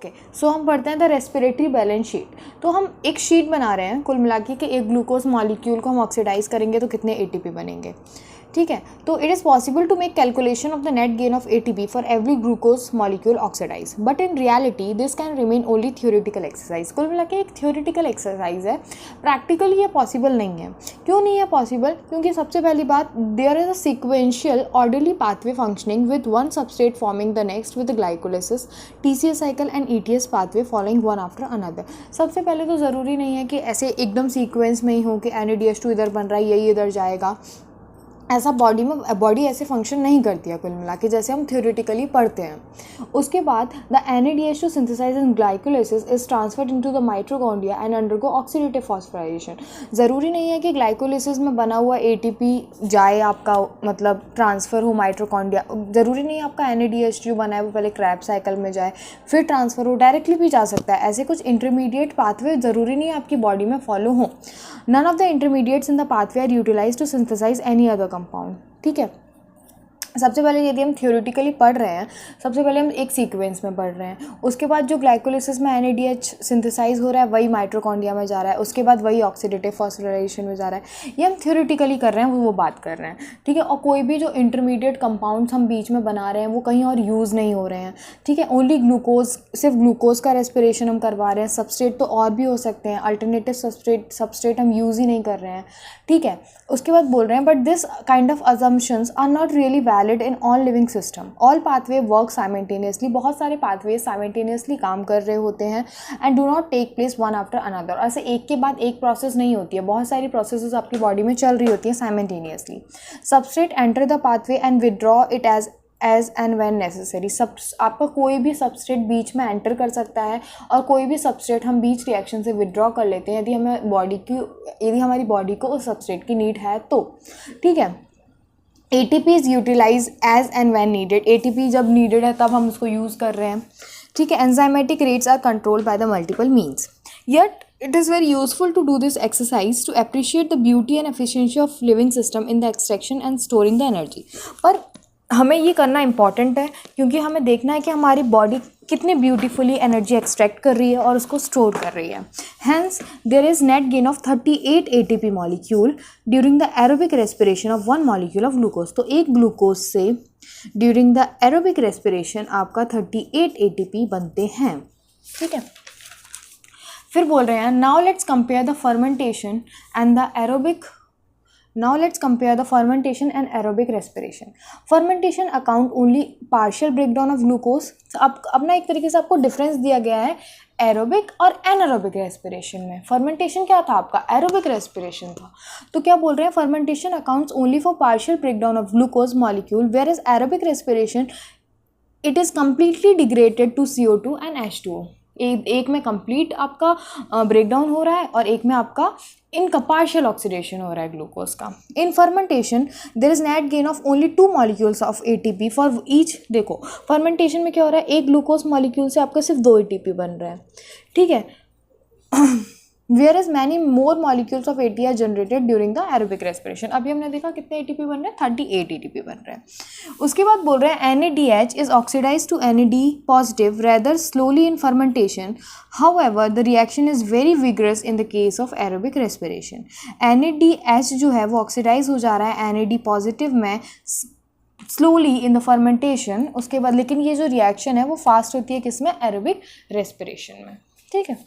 Okay, सो हम पढ़ते हैं द रेस्पिरेटरी बैलेंस शीट। तो हम एक शीट बना रहे हैं कुल मिला के कि एक ग्लूकोज मॉलिक्यूल को हम ऑक्सीडाइज करेंगे तो कितने एटीपी बनेंगे, ठीक है। तो it is possible to make calculation of the net gain of ATP for every glucose molecule oxidise, but in reality this can remain only theoretical exercise. कुल मिला के एक थियोरेटिकल एक्सरसाइज है, प्रैक्टिकली ये पॉसिबल नहीं है। क्यों नहीं है पॉसिबल? क्योंकि सबसे पहली बात, there is a sequential orderly pathway functioning with one substrate forming the next with glycolysis, TCA cycle and ETS pathway following one after another. सबसे पहले तो ज़रूरी नहीं है कि ऐसे एकदम सीक्वेंस में ही हो कि NADH2 इधर बन रहा है, यही इधर जाएगा। ऐसा बॉडी ऐसे फंक्शन नहीं करती है कुल मिला के, जैसे हम थ्योरेटिकली पढ़ते हैं। उसके बाद the NADH2 synthesise in glycolysis is transferred into the mitochondria and undergo oxidative phosphorylation. ज़रूरी नहीं है कि ग्लाइकोलिसिस में बना हुआ ATP जाए आपका, मतलब ट्रांसफ़र हो माइटोकॉन्ड्रिया। ज़रूरी नहीं है आपका NADH जो बना है वो पहले क्रैब साइकिल में जाए फिर ट्रांसफ़र हो, डायरेक्टली भी जा सकता है। ऐसे कुछ इंटरमीडिएट पाथवे ज़रूरी नहीं है आपकी बॉडी में फॉलो हो। None of the intermediates in the pathway are utilise to synthesise any other compound, ठीक है। सबसे पहले यदि हम थ्योरेटिकली पढ़ रहे हैं, सबसे पहले हम एक सीक्वेंस में पढ़ रहे हैं, उसके बाद जो ग्लाइकोलिसिस में NADH सिंथेसाइज हो रहा है वही माइटोकॉन्ड्रिया में जा रहा है, उसके बाद वही ऑक्सीडेटिव फॉस्फोराइलेशन में जा रहा है। ये हम थ्योरेटिकली कर रहे हैं, वो बात कर रहे हैं, ठीक है। और कोई भी जो इंटरमीडिएट कंपाउंड्स हम बीच में बना रहे हैं वो कहीं और यूज़ नहीं हो रहे हैं, ठीक है। ओनली ग्लूकोज, सिर्फ ग्लूकोज का रेस्पिरेशन हम करवा रहे हैं। सबस्ट्रेट तो और भी हो सकते हैं, अल्टरनेटिव सबस्ट्रेट हम यूज़ ही नहीं कर रहे हैं, ठीक है। उसके बाद बोल रहे हैं, but this kind of assumptions are not really valid in all living system. All pathway work simultaneously, बहुत सारे पाथवे साइमल्टेनियसली काम कर रहे होते हैं and do not take place one after another. ऐसे एक के बाद एक प्रोसेस नहीं होती है, बहुत सारी प्रोसेसेस आपकी बॉडी में चल रही होती हैं simultaneously. Substrate enter the pathway and withdraw it as and when necessary. आपका कोई भी सबस्ट्रेट बीच में एंटर कर सकता है और कोई भी सबस्ट्रेट हम बीच रिएक्शन से विदड्रॉ कर लेते हैं यदि हमारी बॉडी को उस सबस्ट्रेट की नीड है तो, ठीक है। ATP is utilize as and when needed. ATP जब नीडेड है तब हम उसको यूज़ कर रहे हैं, ठीक है। Enzymatic rates are controlled by the multiple means, yet it is very useful to do this exercise to appreciate the beauty and efficiency of living system in the extraction and storing the energy। पर हमें ये करना important है क्योंकि हमें देखना है कि हमारी बॉडी कितनी ब्यूटीफुली एनर्जी एक्सट्रैक्ट कर रही है और उसको स्टोर कर रही है। Hence there is net gain of 38 ATP molecule during the aerobic respiration of one molecule of glucose. तो एक ग्लूकोज से ड्यूरिंग द एरोबिक रेस्पिरेशन आपका 38 ATP बनते हैं, ठीक है। फिर बोल रहे हैं, now let's compare the fermentation and the aerobic aerobic respiration. Fermentation account only partial breakdown of glucose। अब ना एक तरीके से आपको डिफरेंस दिया गया है एरोबिक और एनारोबिक रेस्पिरेशन में। फर्मेंटेशन क्या था आपका? एरोबिक रेस्पिरेशन था। तो क्या बोल रहे हैं, fermentation accounts only for partial breakdown of glucose molecule, where is aerobic respiration it is completely degraded to CO2 and H2O। एक में कंप्लीट आपका ब्रेकडाउन हो रहा है और एक में आपका इनका पार्शियल ऑक्सीडेशन हो रहा है ग्लूकोज का। In fermentation there is net gain of only 2 molecules of ATP for each. देखो फर्मेंटेशन में क्या हो रहा है, एक ग्लूकोज मॉलिक्यूल से आपका सिर्फ 2 ATP बन रहा है, ठीक है। Whereas many more molecules of ATP are generated during the aerobic respiration। अभी हमने देखा कितने ATP बन रहे हैं, 38 ATP बन रहे हैं। उसके बाद बोल रहे हैं NADH is oxidized to NAD positive rather slowly in fermentation। However, the reaction is very vigorous in the case of aerobic respiration। NADH जो है वो ऑक्सीडाइज हो जा रहा है NAD पॉजिटिव में स्लोली इन द फर्मेंटेशन। उसके बाद लेकिन ये जो रिएक्शन है वो फास्ट होती है किस में? एरोबिक रेस्पिरेशन में, ठीक है।